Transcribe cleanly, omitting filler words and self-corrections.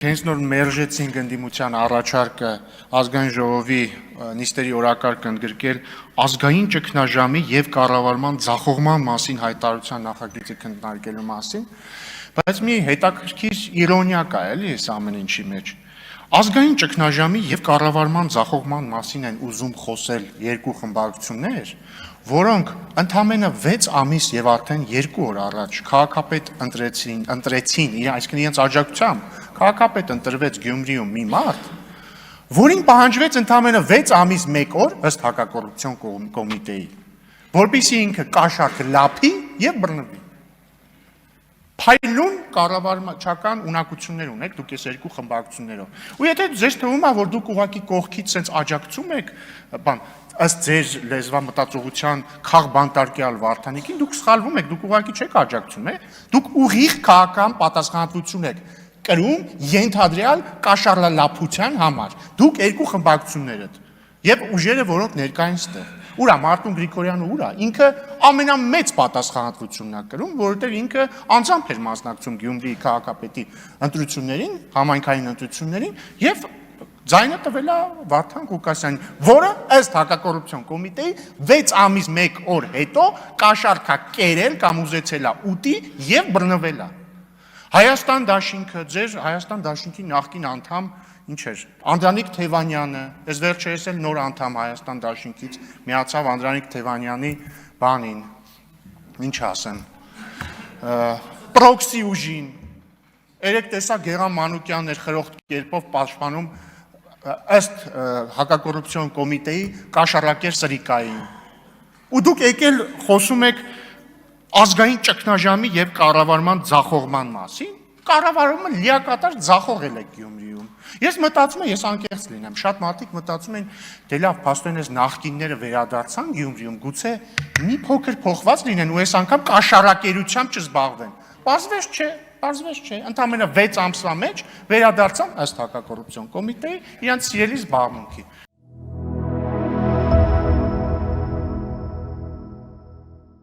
Հենց նոր մերժեցին գնդիմության առաջարկը ազգային ժողովի նիստերի օրակարգ ընդգրկել ազգային ճգնաժամի եւ կառավարման ձախողման մասին հայտարարության նախագիծը քննարկելու մասին, բայց մի հետաքրքիր իրոնիա կա էլի այս ամեն ինչի մեջ։ Ազգային ճգնաժամի եւ կառավարման ձախողման մասին են ուզում խոսել երկու խմբակցություններ, որոնք ընդամենը 6 ամիս եւ արդեն 2 օր առաջ քաղաքապետ ընտրեցին, այսինքն իրենց աջակցությամբ քաղաքապետ ընտրվեց Գյումրիում մի մարդ, որին պահանջվեց ընդամենը 6 ամիս 1 օր ըստ հակակոռուպցիոն կոմիտեի, որպեսզի ինքը կաշառք լափի եւ բռնվի։ Փայլուն կառավարչական ունակություններ ունեք դուք այս երկու խմբակցություններով։ Ու եթե ձեզ թվում է, որ դուք ուղղակի կողքից sense աջակցում եք, ըստ ձեր լեզվամտածողության քաղբանտարկյալ Վարդանիկին, դուք սխալվում եք, դուք ուղղակի չեք աջակցում, դուք ուղիղ քաղաքական պատասխանատվություն եք կրում ենթադրյալ կաշառլափության համար։ Դուք երկու խմբակցություններդ եւ ուժերը, որոնք ներկային ստեղ։ Ուրա Մարտուն Գրիգորյանը ուրա, ինքը ամենամեծ պատասխանատվությունն է կրում, որովհետև ինքը անձամբ էր մասնակցում Գյումրիի քաղաքապետի ընտրություններին, համայնքային ընտրություններին եւ ձայնը տվել է Վարդան Ղուկասյանին, որը ըստ հակակոռուպցիոն կոմիտեի 6 ամիս 1 օր հետո կաշառք է կերել կամ ուզեցել է ուտի եւ բռնվել է։ Հայաստան դաշինքը, ձեր Հայաստան դաշինքի նախկին անդամ ինչ էր, Անդրանիկ Թևանյանը, այս վերջերս էլ նոր անդամ Հայաստան դաշինքից միացավ Անդրանիկ Թևանյանի բանին, ինչ ասեմ, պրոքսի ուժին, երեք տեսա Գեղամ Մանուկյանն էր խրոխտ կերպով պաշտպանում ըստ հակակոռուպցիոն կոմիտեի կաշառակեր Սրիկային։ Ու դուք եկել խոսում եք ազգային ճգնաժամի եւ կառավարման ձախողման մասին, կառավարումը լիակատար ձախողել է Գյումրիում։ Ես մտածում եմ, ես անկեղծ լինեմ, շատ մարդիկ մտածում են, դե լավ, փաստորեն այս նախկինները վերադարձան Գյումրիում, գուցե մի փոքր փոխված լինեն ու այս անգամ կաշառակերությամբ չզբաղվեն։ Պարզվեց չէ, ընդամենը 6 ամսվա մեջ վերադարձան ըստ հակակոռուպցիոն կոմիտեի իրանց սիրելի զբաղմունքի։